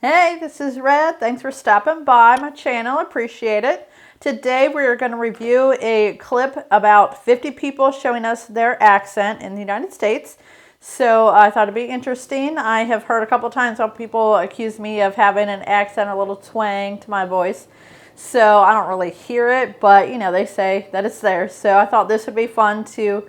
Hey, this is Red. Thanks for stopping by my channel. Appreciate it. Today we're going to review a clip about 50 people showing us their accent in the United States. So I thought it'd be interesting. I have heard a couple times how people accuse me of having an accent, a little twang to my voice. So I don't really hear it, but you know, they say that it's there. So I thought this would be fun to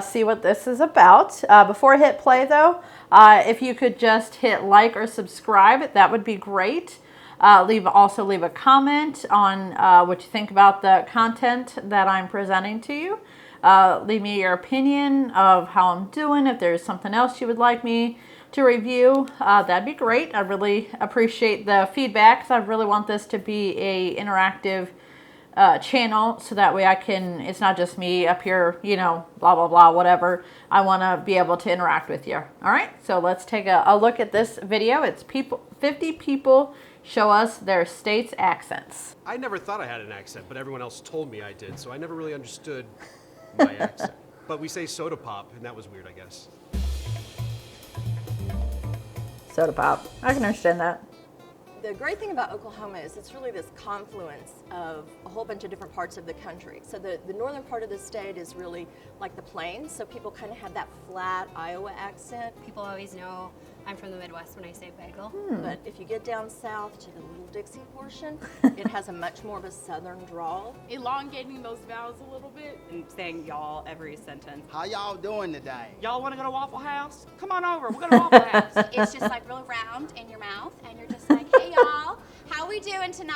see what this is about. Before I hit play though, if you could just hit like or subscribe, that would be great. Also leave a comment on what you think about the content that I'm presenting to you. Leave me your opinion of how I'm doing. If there's something else you would like me to review, that'd be great. I really appreciate the feedback because I really want this to be a interactive channel, so that way it's not just me up here, you know, blah, blah, blah, whatever. I want to be able to interact with you. All right, so let's take a look at this video. It's 50 people show us their state's accents. I never thought I had an accent, but everyone else told me I did, so I never really understood my accent. But we say soda pop, and that was weird, I guess. Soda pop. I can understand that. The great thing about Oklahoma is it's really this confluence of a whole bunch of different parts of the country. So the northern part of the state is really like the plains, so people kind of have that flat Iowa accent. People always know I'm from the Midwest when I say bagel. But if you get down south to the Little Dixie portion, it has a much more of a southern drawl. Elongating those vowels a little bit and saying y'all every sentence. How y'all doing today? Y'all want to go to Waffle House? Come on over. We'll go to Waffle House. It's just like real round in your mouth, and you're just like, hey y'all, how we doing tonight?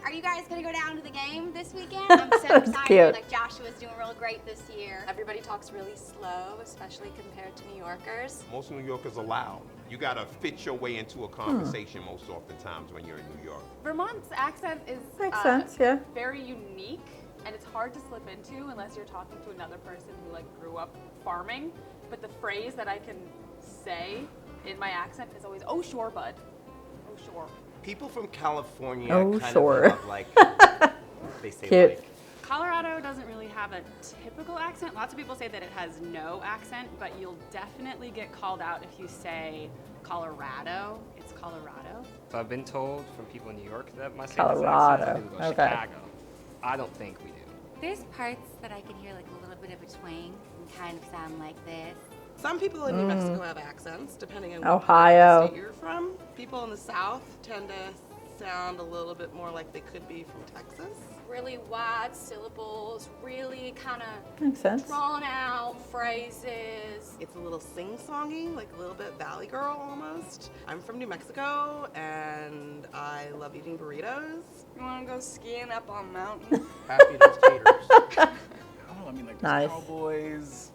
Are you guys gonna go down to the game this weekend? I'm so excited. Cute. Like Joshua's doing real great this year. Everybody talks really slow, especially compared to New Yorkers. Most New Yorkers are loud. You gotta fit your way into a conversation most oftentimes when you're in New York. Vermont's accent is Makes sense, yeah. very unique, and it's hard to slip into unless you're talking to another person who like grew up farming. But the phrase that I can say in my accent is always, "Oh sure, bud. Oh sure." People from California Oh, kind sure. of have like they say Cute. like Colorado doesn't really have a typical accent. Lots of people say that it has no accent, but you'll definitely get called out if you say Colorado. It's Colorado. So I've been told from people in New York that my state Colorado. has accent. People go Okay. Chicago. I don't think we do. There's parts that I can hear like a little bit of a twang and kind of sound like this. Some people in New Mexico have accents, depending on what Ohio. part of the state you're from. People in the South tend to sound a little bit more like they could be from Texas. Really wide syllables, really kind of Makes sense. drawn out phrases. It's a little sing-songy, like a little bit Valley Girl almost. I'm from New Mexico, and I love eating burritos. You want to go skiing up on mountain? happy those taters. I don't know, I mean, like, Nice. there's cowboys,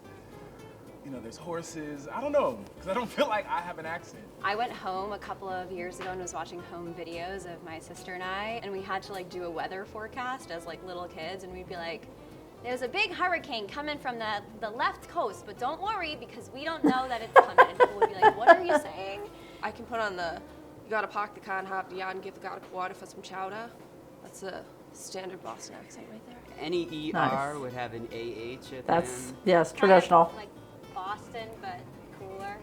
you know, there's horses. I don't know, because I don't feel like I have an accent. I went home a couple of years ago and was watching home videos of my sister and I, and we had to like do a weather forecast as like little kids, and we'd be like, there's a big hurricane coming from the left coast, but don't worry because we don't know that it's coming. And people would be like, what are you saying? I can put on the, you gotta park the car and hop the yard and give the guy a quarter for some chowder. That's a standard Boston accent right there. Any ER Nice. would have an AH at That's, the end. yes, traditional. Kind of like Boston, but cooler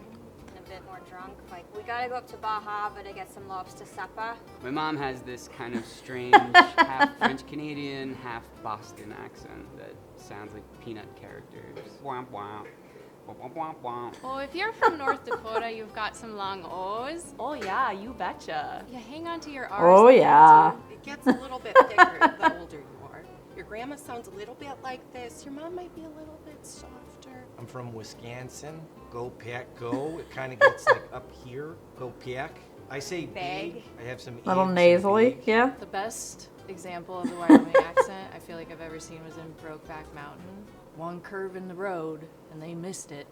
and a bit more drunk. Like, we gotta go up to Bar Harbor to get some lobster supper. My mom has this kind of strange half French Canadian, half Boston accent that sounds like peanut characters. Womp womp. Womp womp womp. Well, if you're from North Dakota, you've got some long O's. Oh yeah, you betcha. You hang on to your R's. Oh, yeah. It gets a little bit thicker the older you are. Your grandma sounds a little bit like this. Your mom might be a little bit softer. I'm from Wisconsin. Go Pack Go. It kind of gets like up here. Go Pack. I say big. I have some Little eggs and nasally, beads. yeah. The best example of the Wyoming accent I feel like I've ever seen was in Brokeback Mountain. One curve in the road, and they missed it.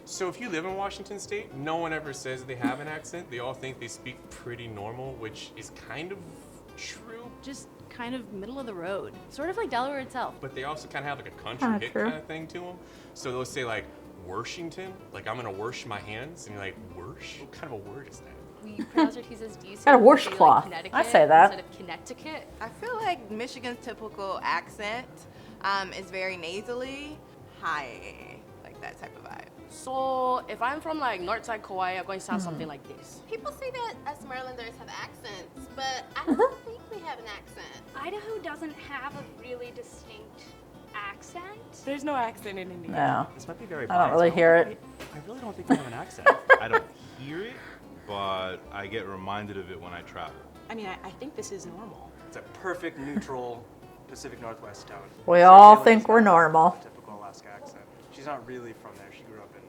So if you live in Washington State, no one ever says they have an accent. They all think they speak pretty normal, which is kind of true. Just kind of middle of the road, sort of like Delaware itself. But they also kind of have like a country Kinda hit true. kind of thing to them. So they'll say like, Worshington, like I'm gonna wash my hands, and you're like, Worsh? What kind of a word is that? We pronounce our T's as D's. Got a washcloth. I say that. Instead of Connecticut. I feel like Michigan's typical accent is very nasally, high, like that type of vibe. So if I'm from like Northside Kauai, I'm going to sound something like this. People say that us Marylanders have accents, but I don't think we have an accent. Idaho doesn't have a really distinct accent. There's no accent in Indiana. No. This might be very I don't really hear it. I really don't think we have an accent. I don't hear it, but I get reminded of it when I travel. I mean, I think this is normal. It's a perfect neutral Pacific Northwest tone. We all think we're normal. Typical Alaska accent. She's not really from there. She grew up in,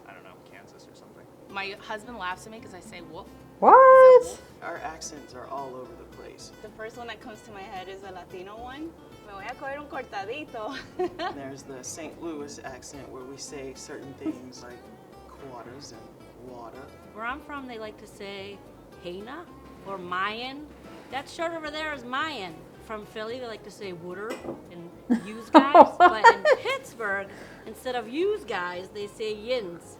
I don't know, Kansas or something. My husband laughs at me because I say wolf. What? Our accents are all over the place. The first one that comes to my head is a Latino one. Me voy a coger un cortadito. There's the St. Louis accent where we say certain things like quarters and water. Where I'm from, they like to say Haina or Mayan. That shirt over there is Mayan. From Philly, they like to say wooder and use guys. But in Pittsburgh, instead of use guys, they say yins.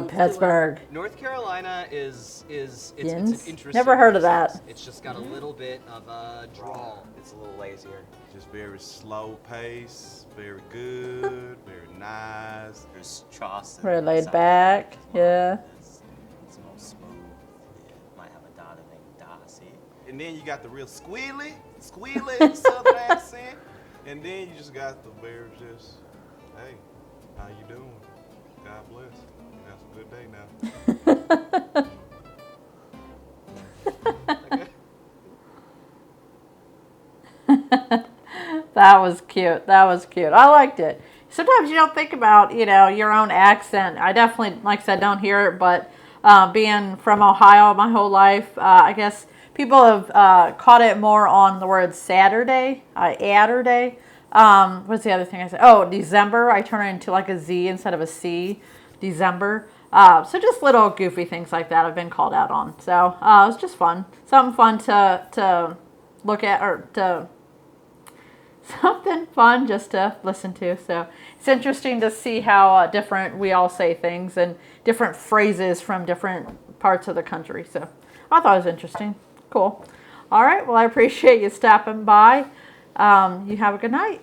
Pittsburgh. North Carolina is it's an Yins? interesting. Never heard of accent. that. It's just got a little bit of a drawl. It's a little lazier. Just very slow pace, very good, very nice. There's Chaucer. Very laid back. Yeah. It's more smooth. It might have a daughter named Darcy. And then you got the real squealy southern accent. And then you just got the very just, hey, how you doing? God bless. You have a good day now. That was cute. That was cute. I liked it. Sometimes you don't think about, your own accent. I definitely, like I said, don't hear it, but being from Ohio my whole life, I guess people have caught it more on the word Saturday, Atterday. What's the other thing I said? Oh, December. I turn it into like a Z instead of a C. December. So just little goofy things like that I've been called out on. So it's just fun. Something fun to look at, or to something fun just to listen to. So it's interesting to see how different we all say things and different phrases from different parts of the country. So I thought it was interesting. Cool. All right. Well, I appreciate you stopping by. You have a good night.